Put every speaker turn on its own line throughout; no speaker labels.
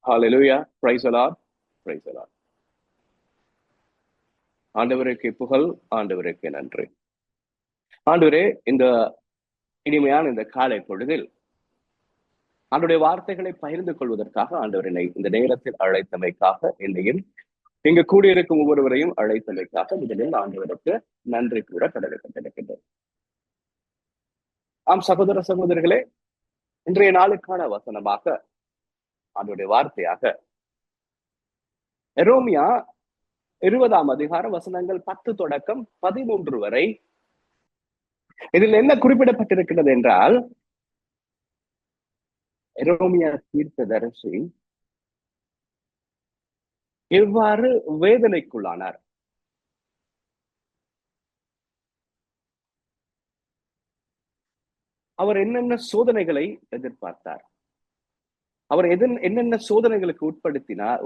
Hallelujah. Praise the Lord. Praise the Lord. ஆண்டவருக்கு புகழ், ஆண்டவருக்கு நன்றி. ஆண்டவரே, இந்த இனிமையான இந்த காலை பொழுதில் ஆண்டுடைய வார்த்தைகளை பகிர்ந்து கொள்வதற்காக ஆண்டவர் என்னை இந்த நேரத்தில் அழைத்தமைக்காக என்னையும் இங்கு கூடியிருக்கும் ஒவ்வொருவரையும் அழைத்தமைக்காக முதலில் ஆண்டவருக்கு நன்றி கூட கடமைப்பட்டிருக்கின்றோம். ஆம் சகோதர சகோதரிகளே, இன்றைய நாளுக்கான வசனமாக ஆண்டுடைய வார்த்தையாக எரோமியா 20ஆம் அதிகாரம் வசனங்கள் 10 தொடக்கம் 13 வரை. இதில் என்ன குறிப்பிடப்பட்டிருக்கிறது என்றால், எரோமியா தீர்க்கதரிசி எவ்வாறு வேதனைக்குள்ளானார், அவர் என்னென்ன சோதனைகளை எதிர்பார்த்தார், அவர் என்னென்ன சோதனைகளுக்கு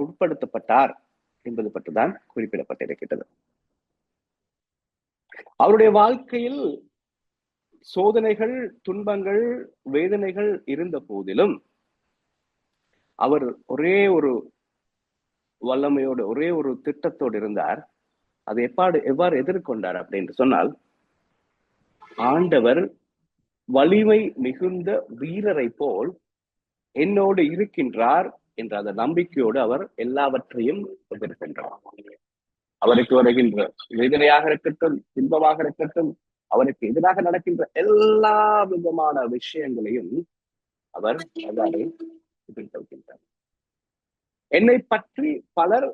உட்படுத்தப்பட்டார் என்பது பற்றிதான் குறிப்பிடப்பட்டிருக்கிறது. அவருடைய வாழ்க்கையில் சோதனைகள், துன்பங்கள், வேதனைகள் இருந்த போதிலும் அவர் ஒரே ஒரு வல்லமையோடு, ஒரே ஒரு திட்டத்தோடு இருந்தார். அதை எவ்வாறு எதிர்கொண்டார் அப்படின்னு சொன்னால், ஆண்டவர் வலிமை மிகுந்த வீரரை போல் என்னோடு இருக்கின்றார் என்ற அந்த நம்பிக்கையோடு அவர் எல்லாவற்றையும் எதிர்க்கின்றார். அவருக்கு வருகின்ற வேதனையாக இருக்கட்டும், துன்பமாக இருக்கட்டும், அவருக்கு எதிராக நடக்கின்ற எல்லா விதமான விஷயங்களையும் அவர் எதிர்கொள்கின்றார். என்னை பற்றி பலர்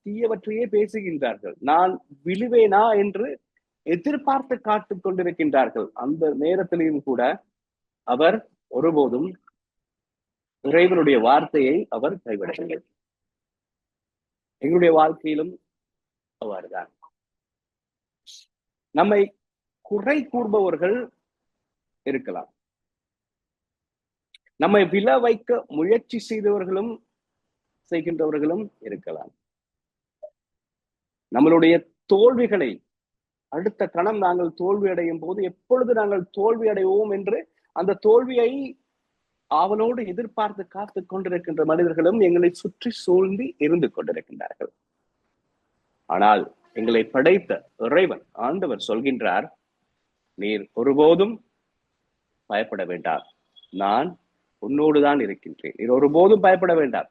தீயவற்றையே பேசுகின்றார்கள், நான் விழுவேனா என்று எதிர்பார்த்து காத்துக் கொண்டிருக்கின்றார்கள். அந்த நேரத்திலையும் கூட அவர் ஒருபோதும் இறைவனுடைய வார்த்தையை அவர் கைவிடவில்லை. எங்களுடைய வாழ்க்கையிலும் அவ்வாறுதான். நம்மை குறை கூறுபவர்கள் இருக்கலாம், நம்மை விழ வைக்க முயற்சி செய்கின்றவர்களும் இருக்கலாம். நம்மளுடைய தோல்விகளை, அடுத்த கணம் நாங்கள் தோல்வி அடையும் போது எப்பொழுது நாங்கள் தோல்வி அடைவோம் என்று அந்த தோல்வியை ஆவலோடு எதிர்பார்த்து காத்து கொண்டிருக்கின்ற மனிதர்களும் எங்களை சுற்றி சூழ்ந்து இருந்து கொண்டிருக்கின்றார்கள். ஆனால் எங்களை படைத்த இறைவன் ஆண்டவர் சொல்கின்றார், நீர் ஒருபோதும் பயப்பட வேண்டாம், நான் உன்னோடு தான் இருக்கின்றேன், நீர் ஒருபோதும் பயப்பட வேண்டாம்,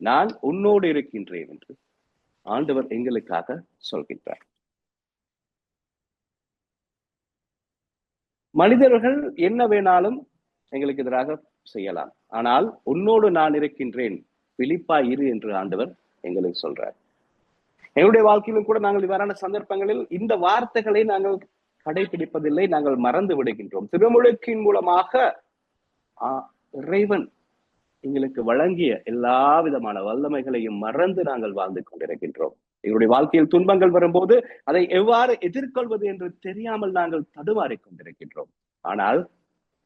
நான் உன்னோடு இருக்கின்றேன் என்று ஆண்டவர் எங்களுக்காக சொல்கின்றார். மனிதர்கள் என்ன வேணாலும் எங்களுக்கு எதிராக செய்யலாம், ஆனால் உன்னோடு நான் இருக்கின்றேன், பிலிப்பாய் இரு என்று ஆண்டவர் எங்களுக்கு சொல்றார். எங்களுடைய வாழ்க்கையிலும் கூட நாங்கள் இவ்வாறான சந்தர்ப்பங்களில் இந்த வார்த்தைகளை நாங்கள் கடைபிடிப்பதில்லை, நாங்கள் மறந்து விடுகின்றோம். திருமுழுக்கின் மூலமாக இறைவன் எங்களுக்கு வழங்கிய எல்லா விதமான வல்லமைகளையும் மறந்து நாங்கள் வாழ்ந்து கொண்டிருக்கின்றோம். எங்களுடைய வாழ்க்கையில் துன்பங்கள் வரும்போது அதை எவ்வாறு எதிர்கொள்வது என்று தெரியாமல் நாங்கள் தடுமாறிக் கொண்டிருக்கின்றோம். ஆனால்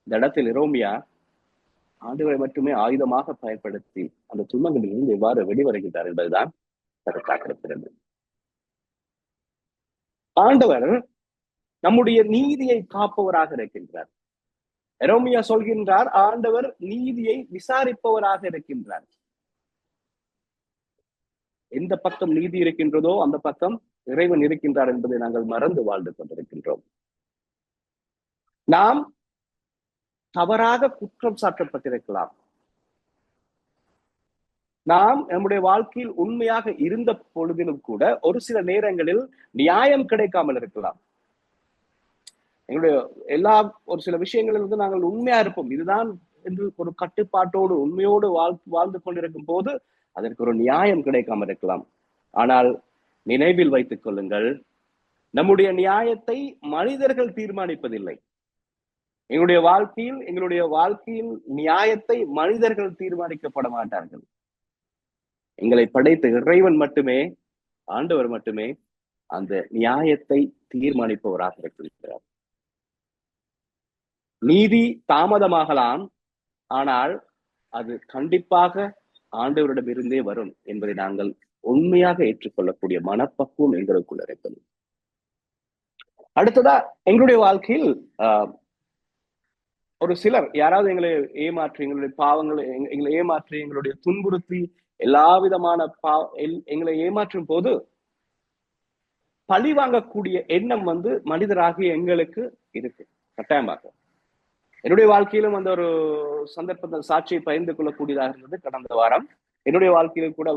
இந்த இடத்தில் எரோமியா ஆண்டவரை மட்டுமே ஆயுதமாக பயன்படுத்தி அந்த துன்பங்களில் இருந்து எவ்வாறு வெளிவருகின்றார் என்பதுதான் கருத்தாக இருக்கிறது. ஆண்டவர் நம்முடைய நீதியை காப்பவராக இருக்கின்றார். எரோமியா சொல்கின்றார், ஆண்டவர் நீதியை விசாரிப்பவராக இருக்கின்றார். எந்த பக்கம் நீதி இருக்கின்றதோ அந்த பக்கம் இறைவன் இருக்கின்றார் என்பதை நாங்கள் மறந்து வாழ்ந்து கொண்டிருக்கின்றோம். நாம் தவறாக குற்றம் சாட்டப்பட்டிருக்கலாம், நாம் நம்முடைய வாழ்க்கையில் உண்மையாக இருந்த பொழுதிலும் கூட ஒரு சில நேரங்களில் நியாயம் கிடைக்காமல் இருக்கலாம். எங்களுடைய ஒரு சில விஷயங்களில் நாங்கள் உண்மையா இருப்போம், இதுதான் என்று ஒரு கட்டுப்பாட்டோடு உண்மையோடு வாழ்ந்து கொண்டிருக்கும் போது அதற்கு ஒரு நியாயம் கிடைக்காமல் இருக்கலாம். ஆனால் நினைவில் வைத்துக் கொள்ளுங்கள், நம்முடைய நியாயத்தை மனிதர்கள் தீர்மானிப்பதில்லை. எங்களுடைய வாழ்க்கையில் நியாயத்தை மனிதர்கள் தீர்மானிக்கப்பட மாட்டார்கள். எங்களை படைத்த இறைவன் மட்டுமே, ஆண்டவர் மட்டுமே அந்த நியாயத்தை தீர்மானிப்பவராக இருக்கிறார். நீதி தாமதமாகலாம், ஆனால் அது கண்டிப்பாக ஆண்டவரிடம் இருந்தே வரும் என்பதை நாங்கள் உண்மையாக ஏற்றுக்கொள்ளக்கூடிய மனப்பக்குவம் எங்களுக்குள்ள இருக்கிறது. அடுத்ததா எங்களுடைய வாழ்க்கையில் ஒரு சிலர் யாராவது எங்களை ஏமாற்றி, எங்களுடைய பாவங்களை எங்களை ஏமாற்றி, எங்களுடைய துன்புறுத்தி எல்லா விதமான எங்களை ஏமாற்றும் போது பழி வாங்கக்கூடிய எண்ணம் வந்து மனிதராகிய எங்களுக்கு இருக்கு கட்டாயமாக. என்னுடைய வாழ்க்கையிலும் அந்த ஒரு சந்தர்ப்பத்தை சாட்சியை பகிர்ந்து கொள்ளக்கூடியதாக இருந்தது கடந்த வாரம். என்னுடைய வாழ்க்கையிலும் கூட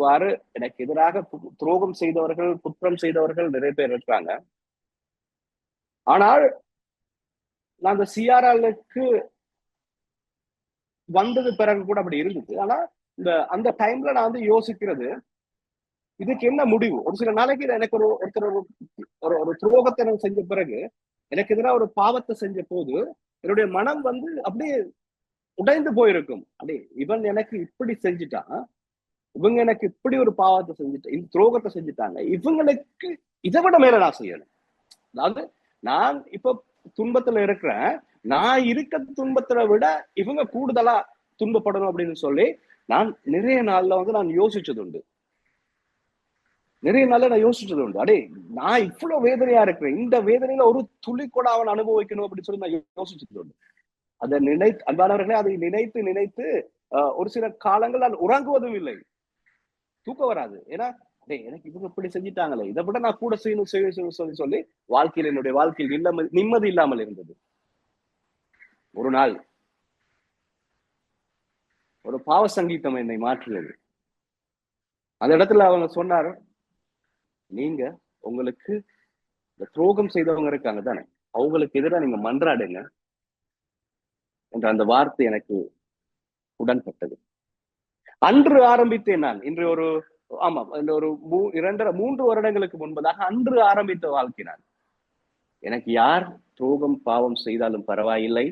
எனக்கு எதிராக துரோகம் செய்தவர்கள், குற்றம் செய்தவர்கள் நிறைய பேர் இருக்கிறாங்க. ஆனால் நான் அந்த சிஆர்எல்லுக்கு வந்தது பிறகு கூட அப்படி இருந்தது. ஆனா அந்த டைம்ல நான் வந்து யோசிக்கிறது, இதுக்கு என்ன முடிவு? ஒரு சில நாளைக்கு எனக்கு ஒருத்தர் ஒரு துரோகத்தை செஞ்ச பிறகு, எனக்கு எதிராக ஒரு பாவத்தை செஞ்ச போது என்னுடைய மனம் வந்து அப்படியே உடைந்து போயிருக்கும். அப்படியே இவன் எனக்கு இப்படி செஞ்சுட்டான், இவங்க எனக்கு இப்படி ஒரு பாவத்தை செஞ்சுட்டு இந்த துரோகத்தை செஞ்சுட்டாங்க, இவங்களுக்கு இதை விட மேல நான் செய்யணும். அதாவது நான் இப்ப துன்பத்துல இருக்கிறேன், நான் இருக்க துன்பத்தை விட இவங்க கூடுதலா துன்பப்படணும் அப்படின்னு சொல்லி நான் நிறைய நாள்ல வந்து நான் யோசிச்சது உண்டு. அடே நான் இவ்வளவு வேதனையா இருக்கிறேன், இந்த வேதனையில ஒரு துளி கூட அவன் அனுபவிக்கணும் அப்படின்னு சொல்லி நான் யோசிச்சது உண்டு. அதை அன்பானவர்களே, அதை நினைத்து ஒரு சில காலங்கள் நான் உறங்குவதும் இல்லை, தூக்கம் வராது. ஏன்னா எனக்கு இவங்க இப்படி செஞ்சுட்டாங்களே, இதை விட நான் கூட செய்யணும் சொல்லி என்னுடைய வாழ்க்கையில் நிம்மதி இல்லாமல் இருந்தது. ஒரு நாள் ஒரு பாவ சங்கீதம் என்னை மாற்றியது. அந்த இடத்துல அவங்க சொன்னார், நீங்க உங்களுக்கு இந்த துரோகம் செய்தவங்க இருக்காங்க தானே, அவங்களுக்கு எதிராக நீங்க மன்றாடுங்க என்ற அந்த வார்த்தை எனக்கு உடன்பட்டது. அன்று ஆரம்பித்தேன் நான். இன்று ஒரு 3 வருடங்களுக்கு முன்பதாக அன்று ஆரம்பித்த வாழ்க்கை நான். எனக்கு யார் துரோகம் பாவம் செய்தாலும் பரவாயில்லை,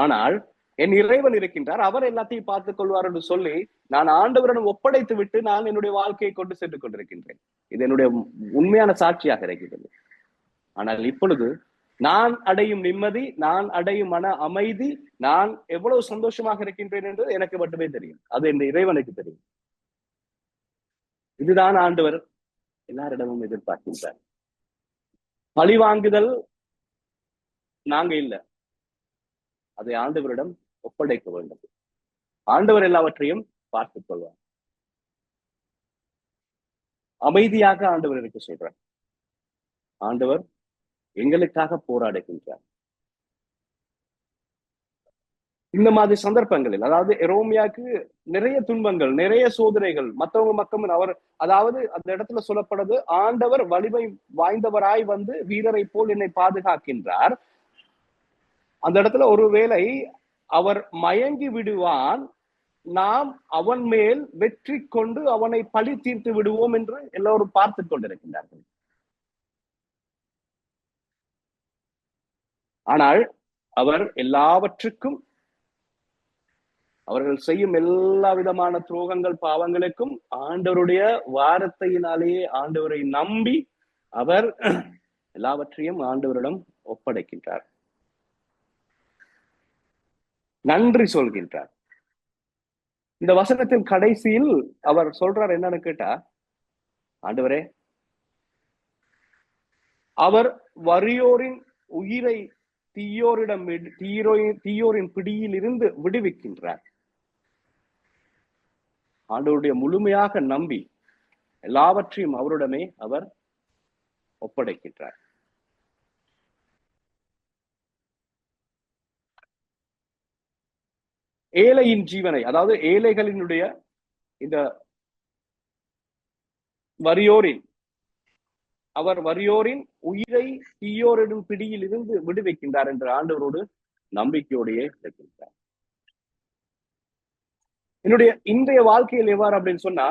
ஆனால் என் இறைவன் இருக்கின்றார், அவர் எல்லாத்தையும் பார்த்துக் கொள்வார் என்று சொல்லி நான் ஆண்டவரிடம் ஒப்படைத்து விட்டு நான் என்னுடைய வாழ்க்கையை கொண்டு சென்று கொண்டிருக்கின்றேன். இது என்னுடைய உண்மையான சாட்சியாக இருக்கிறது. ஆனால் இப்பொழுது நான் அடையும் நிம்மதி, நான் அடையும் மன அமைதி, நான் எவ்வளவு சந்தோஷமாக இருக்கின்றேன் என்று எனக்கு மட்டுமே தெரியும். அது என் இறைவனுக்கு தெரியும். இதுதான் ஆண்டவர் எல்லாரிடமும் எதிர்பார்க்கின்றார். பழி வாங்குதல் நாங்க இல்ல, அதை ஆண்டவரிடம் ஒப்படைக்க வேண்டும். ஆண்டவர் எல்லாவற்றையும் பார்த்துக் கொள்வார். அமைதியாக ஆண்டவர் இருக்க சொல்றார். ஆண்டவர் எங்களுக்காக போராடுகின்றார். இந்த மாதிரி சந்தர்ப்பங்களில், அதாவது எரோமியாக்கு நிறைய துன்பங்கள், நிறைய சோதனைகள், மற்றவங்க மக்கள் அவர், அதாவது அந்த இடத்துல சொல்லப்படுது, ஆண்டவர் வலிமை வாய்ந்தவராய் வந்து வீரரை போல் என்னை பாதுகாக்கின்றார். அந்த இடத்துல ஒருவேளை அவர் மயங்கி விடுவான், நாம் அவன் மேல் வெற்றி கொண்டு அவனை பழி தீர்த்து விடுவோம் என்று எல்லோரும் பார்த்து கொண்டிருக்கின்றார்கள். ஆனால் அவர் எல்லாவற்றுக்கும், அவர்கள் செய்யும் எல்லா விதமான துரோகங்கள் பாவங்களுக்கும் ஆண்டவருடைய வார்த்தையினாலேயே ஆண்டவரை நம்பி அவர் எல்லாவற்றையும் ஆண்டவரிடம் ஒப்படைக்கின்றார், நன்றி சொல்கின்றார். இந்த வசனத்தின் கடைசியில் அவர் சொல்றார் என்னன்னு கேட்டா, ஆண்டவரே, அவர் வறியோரின் உயிரை தீயோரின் பிடியில் இருந்து விடுவிக்கின்றார். ஆண்டவருடைய முழுமையாக நம்பி எல்லாவற்றையும் அவருடமே அவர் ஒப்படைக்கின்றார். ஏழையின் ஜீவனை, அதாவது ஏழைகளினுடைய இந்த வறியோரின் உயிரை தீயோரின் பிடியில் இருந்து விடுவிக்கின்றார் என்ற ஆண்டவரோடு நம்பிக்கையோடையே இருக்கின்றார். என்னுடைய இன்றைய வாழ்க்கையில் எவ்வாறு அப்படின்னு சொன்னா,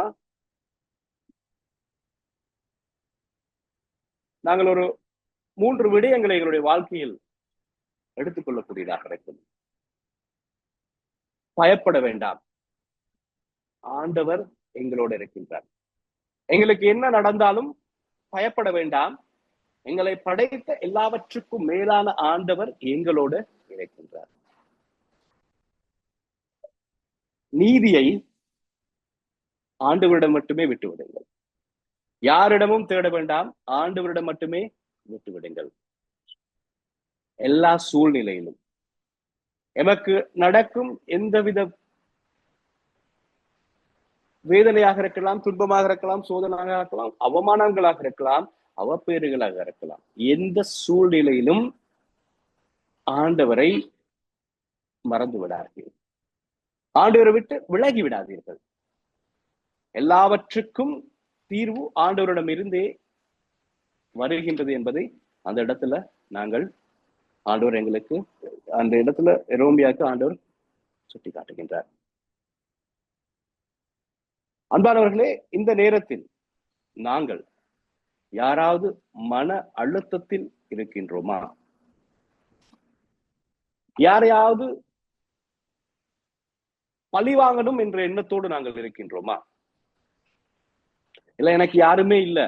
நாங்கள் ஒரு 3 விடயங்களை எங்களுடைய வாழ்க்கையில் எடுத்துக்கொள்ளக்கூடியதாக இருக்கும். பயப்பட வேண்டாம், ஆண்டவர் எங்களோடு இருக்கின்றார். எங்களுக்கு என்ன நடந்தாலும் பயப்பட வேண்டாம், எங்களை படைத்த எல்லாவற்றுக்கும் மேலான ஆண்டவர் எங்களோடு இருக்கின்றார். நீதியை ஆண்டவரிடம் மட்டுமே விட்டுவிடுங்கள், யாரிடமும் தேட வேண்டாம், ஆண்டவரிடம் மட்டுமே விட்டுவிடுங்கள். எல்லா சூழ்நிலையிலும், எமக்கு நடக்கும் எந்தவித வேதனையாக இருக்கலாம், துன்பமாக இருக்கலாம், சோதனையாக இருக்கலாம், அவமானங்களாக இருக்கலாம், அவப்பேறுகளாக இருக்கலாம். எந்த சூழ்நிலையிலும் ஆண்டவரை மறந்து விடாதீர்கள். ஆண்டவரை விட்டு விலகி விடாதீர்கள். எல்லாவற்றுக்கும் தீர்வு ஆண்டவரிடம் இருந்தே வருகின்றது என்பதை அந்த இடத்துல நாங்கள் ஆண்டவர் எங்களுக்கு அந்த இடத்துல எரோமியாவுக்கு ஆண்டவர் சுட்டி காட்டுகின்றார். அன்பானவர்களே, இந்த நேரத்தில் நாங்கள் யாராவது மன அழுத்தத்தில் இருக்கின்றோமா? யாரையாவது பழிவாங்கணும் என்ற எண்ணத்தோடு நாங்கள் இருக்கின்றோமா? இல்ல, எனக்கு யாருமே இல்லை,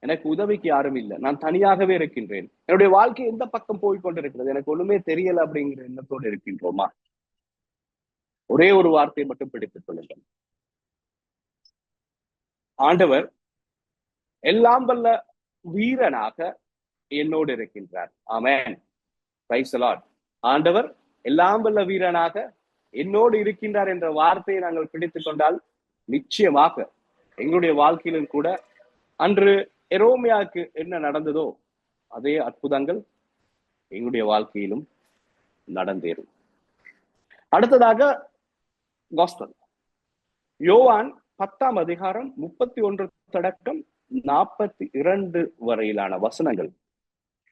எனக்கு உதவிக்கு யாரும் இல்லை, நான் தனியாகவே இருக்கின்றேன், என்னுடைய வாழ்க்கை எந்த பக்கம் போய்கொண்டிருக்கிறது, எனக்கு ஒண்ணுமே தெரியல அப்படிங்கிற எண்ணத்தோடு இருக்கின்றோமா? ஒரே ஒரு வார்த்தையை மட்டும் பிடித்துக் கொள்ளுங்கள். ஆண்டவர் எல்லாம் வல்ல வீரனாக என்னோடு இருக்கின்றார். ஆமென். Praise the lord. ஆண்டவர் எல்லாம் வல்ல வீரனாக என்னோடு இருக்கின்றார் என்ற வார்த்தையை நாங்கள் பிடித்துக் கொண்டால் நிச்சயமாக எங்களுடைய வாழ்க்கையிலும் கூட அன்று எரோமியாவுக்கு என்ன நடந்ததோ அதே அற்புதங்கள் எங்களுடைய வாழ்க்கையிலும் நடந்தேறும். அடுத்ததாக காஸ்பல் யோவான் 10ஆம் அதிகாரம் 31 தொடக்கம் 42 வரையிலான வசனங்கள்.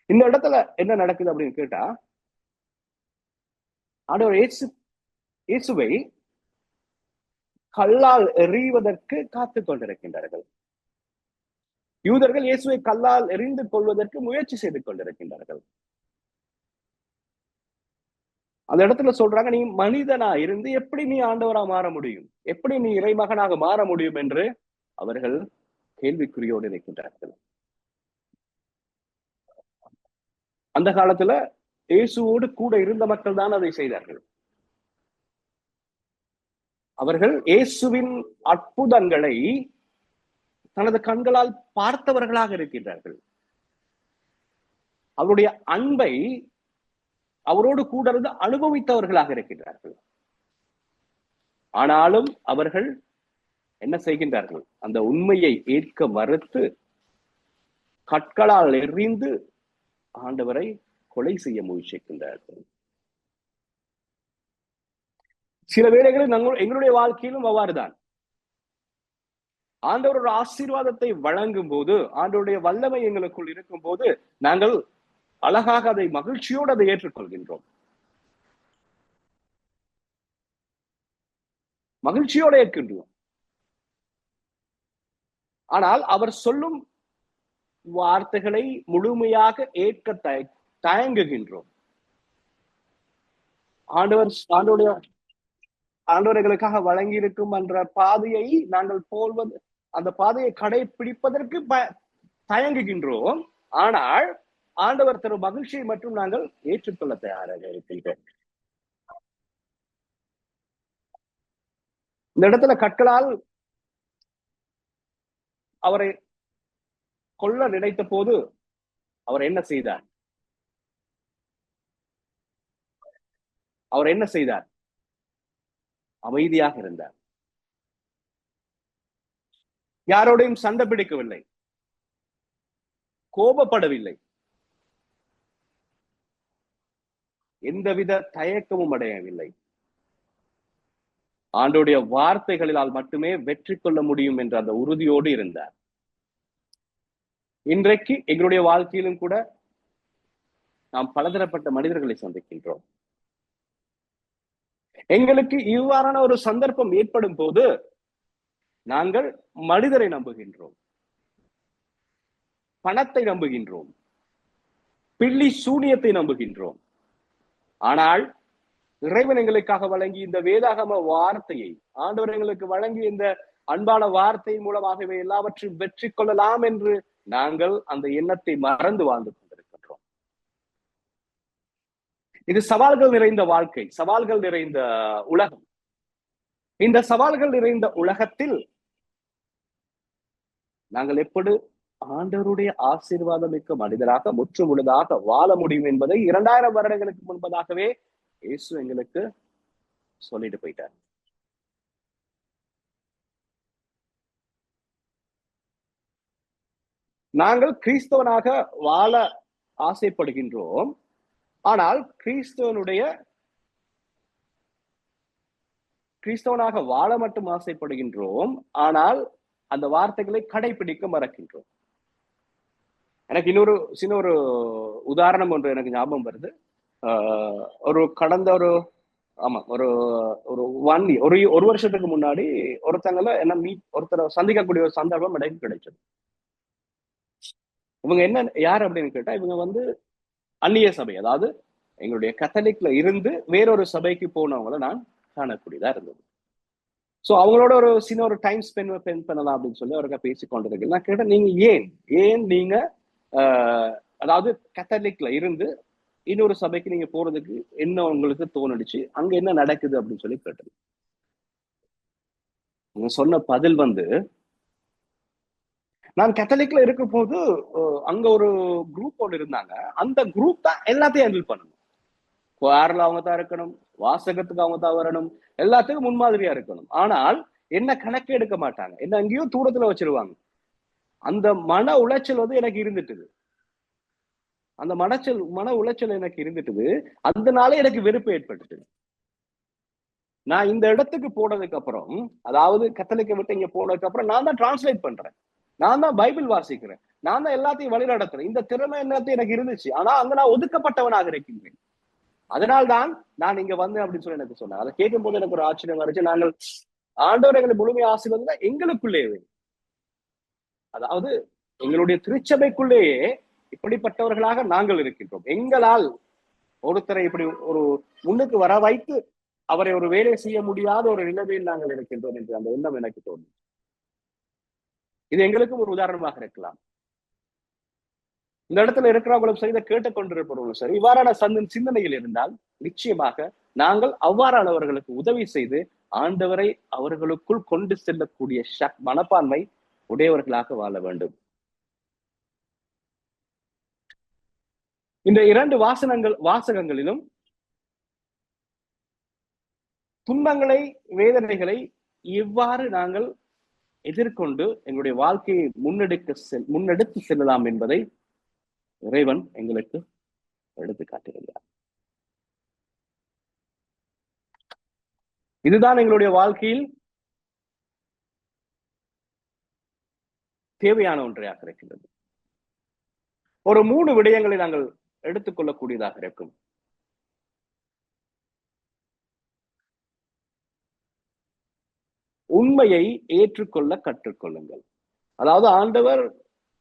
இந்த இடத்துல என்ன நடக்குது அப்படின்னு கேட்டா, ஆண்டவர் இயேசுவை கல்லால் எறிவதற்கு காத்துக் கொண்டிருக்கின்றார்கள். யூதர்கள் இயேசுவை கல்லால் எறிந்து கொள்வதற்கு முயற்சி செய்து கொண்டிருக்கின்றார்கள். அந்த இடத்துல சொல்றாங்க, நீ மனிதனா இருந்து எப்படி நீ ஆண்டவரா மாற முடியும், எப்படி நீ இறைமகனாக மாற முடியும் என்று அவர்கள் கேள்விக்குறியோடு இருக்கின்றார்கள். அந்த காலத்துல இயேசுவோடு கூட இருந்த மக்கள் தான் அதை செய்தார்கள். அவர்கள் இயேசுவின் அற்புதங்களை தனது கண்களால் பார்த்தவர்களாக இருக்கின்றார்கள். அவருடைய அன்பை அவரோடு கூட இருந்து அனுபவித்தவர்களாக இருக்கின்றார்கள். ஆனாலும் அவர்கள் என்ன செய்கின்றார்கள்? அந்த உண்மையை ஏற்க மறுத்து கற்களால் எறிந்து ஆண்டவரை கொலை செய்ய முயற்சிக்கின்றார்கள். சில வேளைகளில் எங்களுடைய வாழ்க்கையிலும் அவ்வாறுதான். ஆண்டவரோட ஆசீர்வாதத்தை வழங்கும் போது, ஆண்டவருடைய வல்லமை எங்களுக்குள் இருக்கும் போது நாங்கள் அழகாக அதை மகிழ்ச்சியோடு அதை ஏற்றுக்கொள்கின்றோம். மகிழ்ச்சியோடு ஏற்கின்றோம். ஆனால் அவர் சொல்லும் வார்த்தைகளை முழுமையாக ஏற்க தயங்குகின்றோம். ஆண்டவர் எங்களுக்காக வழங்கி இருக்கும் என்ற பாதையை நாங்கள் போல்வது, அந்த பாதையை கடைபிடிப்பதற்கு தயங்குகின்றோம். ஆனால் ஆண்டவர் தரும் மகிழ்ச்சியை மட்டும் நாங்கள் ஏற்றுக்கொள்ள தயாராக இருக்கின்றோம். இந்த இடத்துல கற்களால் அவரை கொல்ல நினைத்த போது அவர் என்ன செய்தார்? அமைதியாக இருந்தார். யாரோடையும் சண்டை பிடிக்கவில்லை, கோபப்படவில்லை, எந்தவித தயக்கமும் அடையவில்லை. ஆண்டோடைய வார்த்தைகளினால் மட்டுமே வெற்றி கொள்ள முடியும் என்ற அந்த உறுதியோடு இருந்தார். இன்றைக்கு எங்களுடைய வாழ்க்கையிலும் கூட நாம் பலதரப்பட்ட மனிதர்களை சந்திக்கின்றோம். எங்களுக்கு இவ்வாறான ஒரு சந்தர்ப்பம் ஏற்படும் போது நாங்கள் மனிதரை நம்புகின்றோம், பணத்தை நம்புகின்றோம், பில்லி சூனியத்தை நம்புகின்றோம். ஆனால் இறைவன் எங்களுக்காக வழங்கி இந்த வேதாகம வார்த்தையை, ஆண்டவர் எங்களுக்கு வழங்கி இந்த அன்பான வார்த்தை மூலமாகவே எல்லாவற்றையும் வெற்றி கொள்ளலாம் என்று நாங்கள் அந்த எண்ணத்தை மறந்து வாழ்ந்து கொண்டிருக்கின்றோம். இது சவால்கள் நிறைந்த வாழ்க்கை, சவால்கள் நிறைந்த உலகம். இந்த சவால்கள் நிறைந்த உலகத்தில் நாங்கள் எப்படி ஆண்டவருடைய ஆசீர்வாதம் மிக்க மனிதராக முற்று முழுதாக வாழ முடியும் என்பதை 2000 வருடங்களுக்கு முன்பதாகவே இயேசு எங்களுக்கு சொல்லிட்டு போயிட்டார். நாங்கள் கிறிஸ்தவனாக வாழ ஆசைப்படுகின்றோம். ஆனால் கிறிஸ்தவனாக வாழ மட்டும் ஆசைப்படுகின்றோம். ஆனால் அந்த வார்த்தைகளை கடைபிடிக்க மறக்கின்றோம். எனக்கு இன்னொரு சின்ன ஒரு உதாரணம் ஒன்று எனக்கு ஞாபகம் வருது. ஒரு கடந்த ஒரு ஆமா ஒரு ஒரு ஒரு வருஷத்துக்கு முன்னாடி ஒருத்தங்களை என்ன ஒருத்தரை சந்திக்கக்கூடிய ஒரு சந்தர்ப்பம் எனக்கு கிடைச்சது. இவங்க என்ன யார் அப்படின்னு கேட்டா, இவங்க வந்து அந்நிய சபை, அதாவது எங்களுடைய கத்தலிக்ல இருந்து வேறொரு சபைக்கு போனவங்கள நான் காணக்கூடியதா இருந்தது. சோ அவங்களோட ஒரு சின்ன ஒரு டைம் ஸ்பெண்ட் பண்ணலாம் அப்படின்னு சொல்லி அவருக்கா பேசி கொண்டிருக்கேன். நான் கேட்டேன், நீங்க ஏன் நீங்க அதாவது கத்தலிக்ல இருந்து இன்னொரு சபைக்கு நீங்க போறதுக்கு என்ன உங்களுக்கு தோணுச்சு, அங்க என்ன நடக்குது அப்படின்னு சொல்லி கேட்டது. சொன்ன பதில் வந்து, நான் கத்தலிக்ல இருக்கும் போது அங்க ஒரு குரூப் ஒன்று இருந்தாங்க. அந்த குரூப் தான் எல்லாத்தையும் ஹேண்டில் பண்ணணும். குவாரில் அவங்க தான் இருக்கணும், வாசகத்துக்கு அவங்க தான் வரணும், எல்லாத்துக்கும் முன்மாதிரியா இருக்கணும். ஆனால் என்ன கணக்கு எடுக்க மாட்டாங்க, என்ன அங்கேயோ தூரத்துல வச்சிருவாங்க. அந்த மன உளைச்சல் வந்து எனக்கு இருந்துட்டுது. அந்த மன உளைச்சல் எனக்கு இருந்துட்டுது. அதனால எனக்கு வெறுப்பு ஏற்பட்டுச்சு. நான் இந்த இடத்துக்கு போனதுக்கு அப்புறம், அதாவது கத்தலிக்க விட்டு இங்க போனதுக்கு அப்புறம் நான் தான் டிரான்ஸ்லேட் பண்றேன், நான் தான் பைபிள் வாசிக்கிறேன், நான் தான் எல்லாத்தையும் வழி நடத்துறேன். இந்த திறமை எல்லாத்தையும் எனக்கு இருந்துச்சு. ஆனா அங்க நான் ஒதுக்கப்பட்டவனாக இருக்கின்றேன். அதனால்தான் நான் இங்க வந்தேன் அப்படின்னு சொல்லி எனக்கு சொன்னேன். அதை கேட்கும் போது எனக்கு ஒரு ஆச்சரியம் இருந்துச்சு. நாங்கள் ஆண்டவர் எங்களை முழுமையா ஆசீர்வதினா எங்களுக்குள்ளேயே, அதாவது எங்களுடைய திருச்சபைக்குள்ளேயே இப்படிப்பட்டவர்களாக நாங்கள் இருக்கின்றோம். எங்களால் ஒருத்தரை இப்படி ஒரு முன்னுக்கு வர வைத்து அவரை ஒரு வேலை செய்ய முடியாத ஒரு நிலைமையில் நாங்கள் இருக்கின்றோம் என்று அந்த எண்ணம் எனக்கு தோணும். இது எங்களுக்கும் ஒரு உதாரணமாக இருக்கலாம். இந்த இடத்துல இருக்கிறவங்களும் சரி, இதை கேட்டுக்கொண்டிருப்பவர்களும் சரி, இவ்வாறான சிந்தனையில் இருந்தால் நிச்சயமாக நாங்கள் அவ்வாறானவர்களுக்கு உதவி செய்து ஆண்டவரை அவர்களுக்குள் கொண்டு செல்லக்கூடிய மனப்பான்மை உடையவர்களாக வாழ வேண்டும். இந்த 2 வாசகங்களிலும் துன்பங்களை, வேதனைகளை எவ்வாறு நாங்கள் எதிர்கொண்டு எங்களுடைய வாழ்க்கையை முன்னெடுத்து செல்லலாம் என்பதை இறைவன் எங்களுக்கு எடுத்து காட்டுகிறார். இதுதான் எங்களுடைய வாழ்க்கையில் தேவையான ஒன்றையாக இருக்கின்றது. ஒரு 3 விடயங்களை நாங்கள் எடுத்துக்கொள்ளக்கூடியதாக இருக்கும். உண்மையை ஏற்றுக்கொள்ள கற்றுக்கொள்ளுங்கள். அதாவது ஆண்டவர்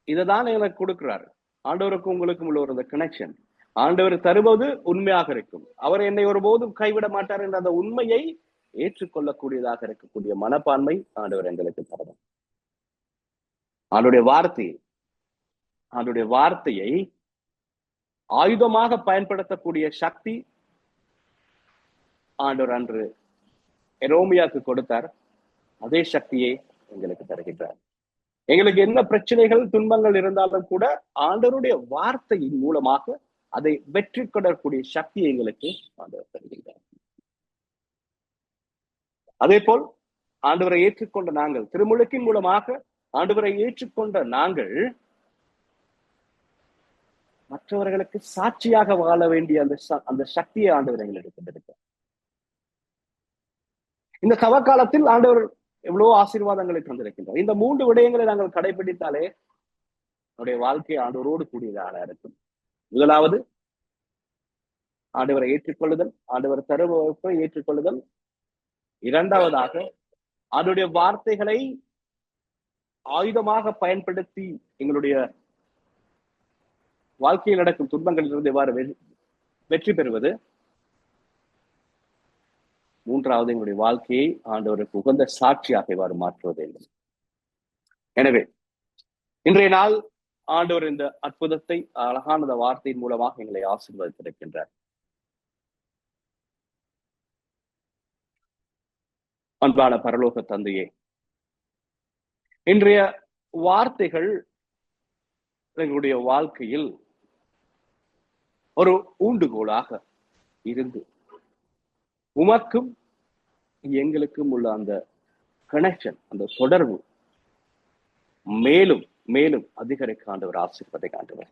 இதைதான் எனக்கு கொடுக்கிறார். ஆண்டவருக்கும் உங்களுக்கும் உள்ள ஒரு கனெக்ஷன். ஆண்டவர் தருவது உண்மையாக இருக்கும். அவர் என்னை ஒருபோதும் கைவிட மாட்டார் என்ற அந்த உண்மையை ஏற்றுக்கொள்ளக்கூடியதாக இருக்கக்கூடிய மனப்பான்மை ஆண்டவர் எங்களுக்கு தரணும். ஆண்டுடைய வார்த்தையை ஆயுதமாக பயன்படுத்தக்கூடிய சக்தி ஆண்டவர் அன்று எரோமியாவுக்கு கொடுத்தார். அதே சக்தியை எங்களுக்கு தருகின்றார். எங்களுக்கு என்ன பிரச்சனைகள், துன்பங்கள் இருந்தாலும் கூட ஆண்டவருடைய வார்த்தையின் மூலமாக அதை வெற்றி கொள்ளக்கூடிய சக்தியை எங்களுக்கு ஆண்டவர் தருகின்றார். அதே போல் ஆண்டவரை ஏற்றுக்கொண்ட நாங்கள், திருமுழுக்கின் மூலமாக ஆண்டவரை ஏற்றுக்கொண்ட நாங்கள் மற்றவர்களுக்கு சாட்சியாக வாழ வேண்டிய அந்த சக்தியை ஆண்டவர் எங்களுக்கு தந்திருக்கிறார். இந்த தவக்காலத்தில் ஆண்டவர் எவ்வளவு ஆசீர்வாதங்களை தந்திருக்கின்றார். இந்த 3 விடயங்களை நாங்கள் கடைபிடித்தாலே நம்முடைய வாழ்க்கை ஆண்டவரோடு கூடியதாக இருக்கும். முதலாவது, ஆண்டவரை ஏற்றுக்கொள்ளுதல், ஆண்டவர் தருவதை ஏற்றுக்கொள்ளுதல். இரண்டாவதாக, அதனுடைய வார்த்தைகளை ஆயுதமாக பயன்படுத்தி எங்களுடைய வாழ்க்கையில் நடக்கும் துன்பங்களிலிருந்து எவ்வாறு வெற்றி பெறுவது. மூன்றாவது, எங்களுடைய வாழ்க்கையை ஆண்டவருக்கு உகந்த சாட்சியாக எவ்வாறு மாற்றுவது என்பது. எனவே இன்றைய நாள் ஆண்டவர் இந்த அற்புதத்தை, அழகான வார்த்தையின் மூலமாக எங்களை ஆசீர்வதித்திருக்கின்றார். அன்பான பரலோக தந்தையே, இன்றைய வார்த்தைகள் எங்களுடைய வாழ்க்கையில் ஒரு ஊண்டுகோலாக இருந்து உமக்கும் எங்களுக்கும் உள்ள அந்த கனெக்ஷன், அந்த தொடர்பு மேலும் மேலும் அதிகரிக்க ஆண்டவர் ஆசீர்வதிக்க ஆண்டவர்.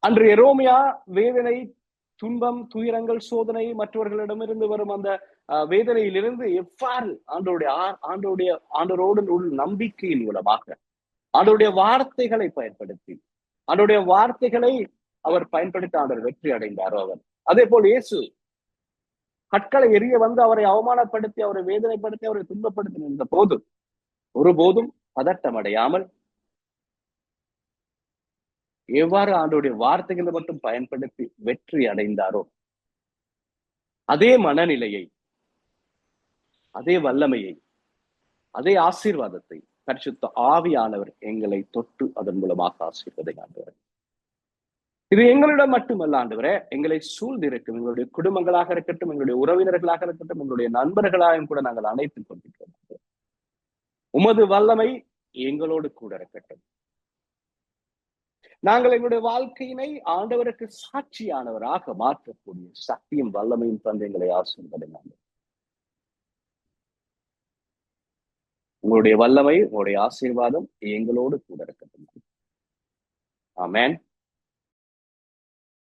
அன்று எரோமியா வேதனை, துன்பம், துயரங்கள், சோதனை, மற்றவர்களிடமிருந்து வரும் அந்த வேதனையிலிருந்து எவ்வாறு ஆண்டவரோடு உள்ள நம்பிக்கையின் மூலமாக ஆண்டவருடைய வார்த்தைகளை பயன்படுத்தி, ஆண்டவருடைய வார்த்தைகளை அவர் பயன்படுத்தி ஆண்டவர் வெற்றி அடைந்தாரோ அவர். அதே போல் இயேசு கற்களை எரிய வந்து அவரை அவமானப்படுத்தி, அவரை வேதனைப்படுத்தி, அவரை துன்பப்படுத்தி நின்ற போது ஒருபோதும் பதட்டம் அடையாமல் எவ்வாறு ஆண்டவருடைய வார்த்தைகளை மட்டும் பயன்படுத்தி வெற்றி அடைந்தாரோ அதே மனநிலையை, அதே வல்லமையை, அதே ஆசீர்வாதத்தை பரிசுத்த ஆவியானவர் எங்களை தொட்டு அதன் மூலமாக ஆசீர்வதை ஆண்டவர். இது எங்களிடம் மட்டுமல்ல ஆண்டவரே, எங்களை சூழ்ந்திருக்கும் எங்களுடைய குடும்பங்களாக இருக்கட்டும், எங்களுடைய உறவினர்களாக இருக்கட்டும், எங்களுடைய நண்பர்களாகவும் கூட நாங்கள் அணைத்துக் கொண்டிருக்கிறோம். உமது வல்லமை எங்களோடு கூட இருக்கட்டும். நாங்கள் எங்களுடைய வாழ்க்கையினை ஆண்டவருக்கு சாட்சியானவராக மாற்றக்கூடிய சக்தியும் வல்லமையும் தந்து எங்களை ஆசீர்வதிங்க. உங்களுடைய வல்லமை, உங்களுடைய ஆசீர்வாதம் எங்களோடு கூட இருக்கட்டும். ஆமென்.